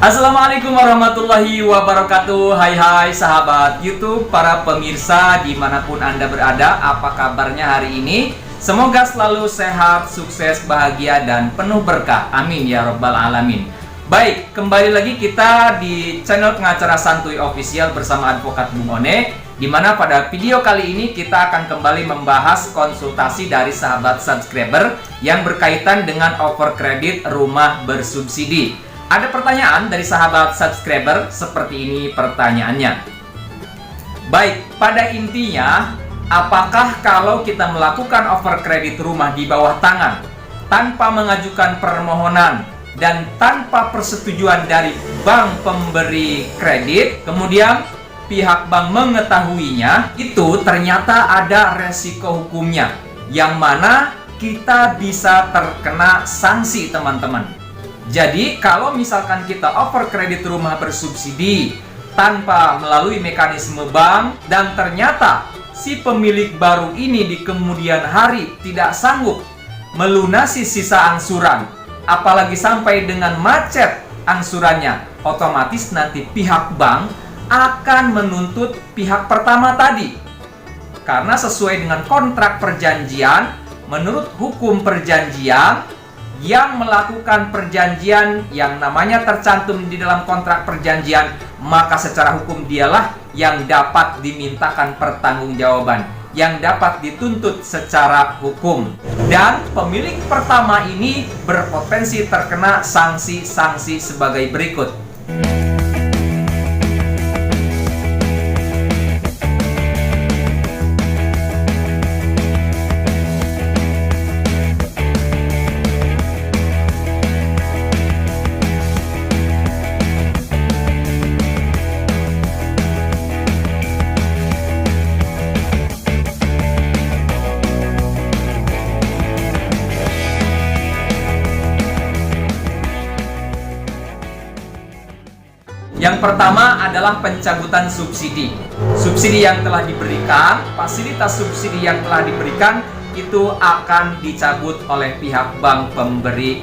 Assalamualaikum warahmatullahi wabarakatuh. Hai sahabat YouTube, para pemirsa dimanapun Anda berada. Apa kabarnya hari ini? Semoga selalu sehat, sukses, bahagia, dan penuh berkah. Amin ya rabbal alamin. Baik, kembali lagi kita di channel pengacara santuy official bersama advokat Bung One, dimana pada video kali ini kita akan kembali membahas konsultasi dari sahabat subscriber yang berkaitan dengan offer kredit rumah bersubsidi. Ada pertanyaan dari sahabat subscriber, seperti ini pertanyaannya. Baik, pada intinya, apakah kalau kita melakukan offer kredit rumah di bawah tangan tanpa mengajukan permohonan dan tanpa persetujuan dari bank pemberi kredit, kemudian pihak bank mengetahuinya, itu ternyata ada resiko hukumnya, yang mana kita bisa terkena sanksi, teman-teman. Jadi, kalau misalkan kita offer kredit rumah bersubsidi tanpa melalui mekanisme bank dan ternyata si pemilik baru ini di kemudian hari tidak sanggup melunasi sisa angsuran, apalagi sampai dengan macet angsurannya, otomatis nanti pihak bank akan menuntut pihak pertama tadi. Karena sesuai dengan kontrak perjanjian, menurut hukum perjanjian, yang melakukan perjanjian yang namanya tercantum di dalam kontrak perjanjian, maka secara hukum dialah yang dapat dimintakan pertanggungjawaban, yang dapat dituntut secara hukum. Dan pemilik pertama ini berpotensi terkena sanksi-sanksi sebagai berikut. Yang pertama adalah pencabutan subsidi. Subsidi yang telah diberikan, fasilitas subsidi yang telah diberikan itu akan dicabut oleh pihak bank pemberi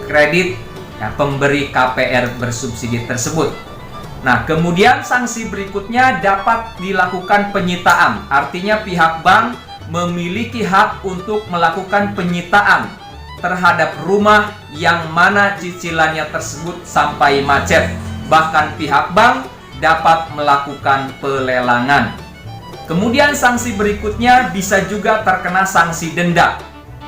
kredit, ya, pemberi KPR bersubsidi tersebut. Nah, kemudian sanksi berikutnya dapat dilakukan penyitaan. Artinya pihak bank memiliki hak untuk melakukan penyitaan terhadap rumah yang mana cicilannya tersebut sampai macet. Bahkan pihak bank dapat melakukan pelelangan. Kemudian sanksi berikutnya bisa juga terkena sanksi denda.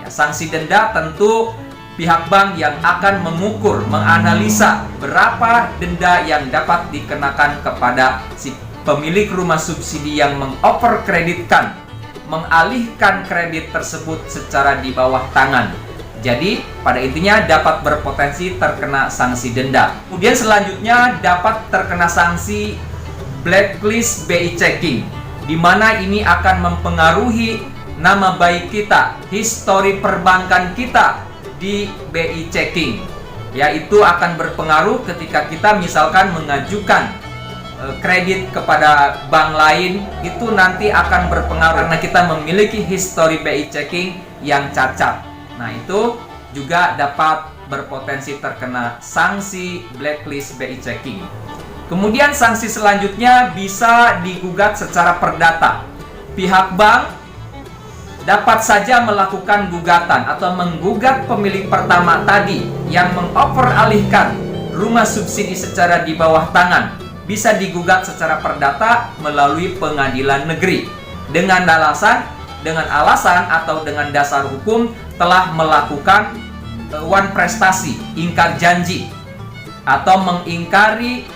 Ya, sanksi denda tentu pihak bank yang akan mengukur, menganalisa berapa denda yang dapat dikenakan kepada si pemilik rumah subsidi yang mengoper kreditkan, mengalihkan kredit tersebut secara di bawah tangan. Jadi, pada intinya dapat berpotensi terkena sanksi denda. Kemudian selanjutnya dapat terkena sanksi blacklist BI checking, di mana ini akan mempengaruhi nama baik kita, histori perbankan kita di BI checking. Yaitu akan berpengaruh ketika kita misalkan mengajukan kredit kepada bank lain, itu nanti akan berpengaruh karena kita memiliki histori BI checking yang cacat. Nah, itu juga dapat berpotensi terkena sanksi blacklist BI checking. Kemudian sanksi selanjutnya bisa digugat secara perdata. Pihak bank dapat saja melakukan gugatan atau menggugat pemilik pertama tadi yang mengoper alihkan rumah subsidi secara di bawah tangan. Bisa digugat secara perdata melalui pengadilan negeri dengan alasan atau dengan dasar hukum telah melakukan wan prestasi, ingkar janji, atau mengingkari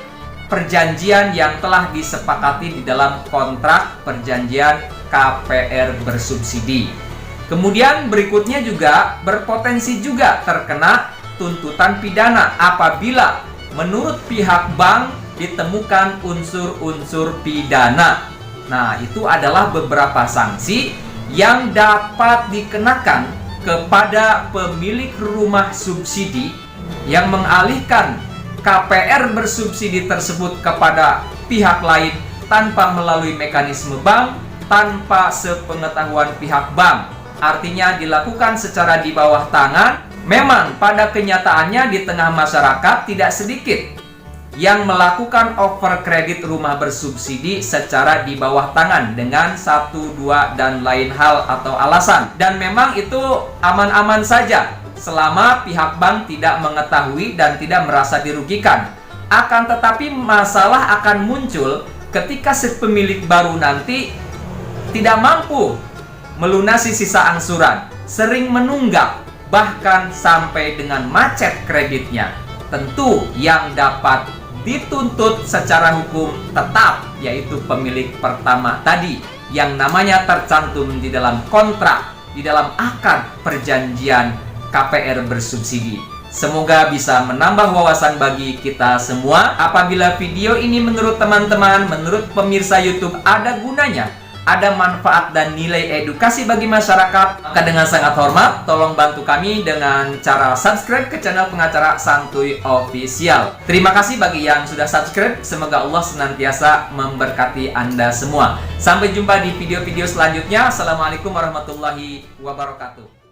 perjanjian yang telah disepakati di dalam kontrak perjanjian KPR bersubsidi. Kemudian berikutnya juga berpotensi juga terkena tuntutan pidana apabila menurut pihak bank ditemukan unsur-unsur pidana. Nah, itu adalah beberapa sanksi yang dapat dikenakan kepada pemilik rumah subsidi yang mengalihkan KPR bersubsidi tersebut kepada pihak lain tanpa melalui mekanisme bank, tanpa sepengetahuan pihak bank. Artinya dilakukan secara di bawah tangan. Memang pada kenyataannya di tengah masyarakat tidak sedikit yang melakukan over kredit rumah bersubsidi secara di bawah tangan dengan 1, 2, dan lain hal atau alasan. Dan memang itu aman-aman saja selama pihak bank tidak mengetahui dan tidak merasa dirugikan. Akan tetapi masalah akan muncul ketika si pemilik baru nanti tidak mampu melunasi sisa angsuran, sering menunggak, bahkan sampai dengan macet kreditnya. Tentu yang dapat dituntut secara hukum tetap yaitu pemilik pertama tadi yang namanya tercantum di dalam kontrak, di dalam akad perjanjian KPR bersubsidi. Semoga bisa menambah wawasan bagi kita semua. Apabila video ini menurut teman-teman, menurut pemirsa YouTube ada gunanya, ada manfaat dan nilai edukasi bagi masyarakat, maka dengan sangat hormat tolong bantu kami dengan cara subscribe ke channel Pengacara Santuy Official. Terima kasih bagi yang sudah subscribe. Semoga Allah senantiasa memberkati Anda semua. Sampai jumpa di video-video selanjutnya. Assalamualaikum warahmatullahi wabarakatuh.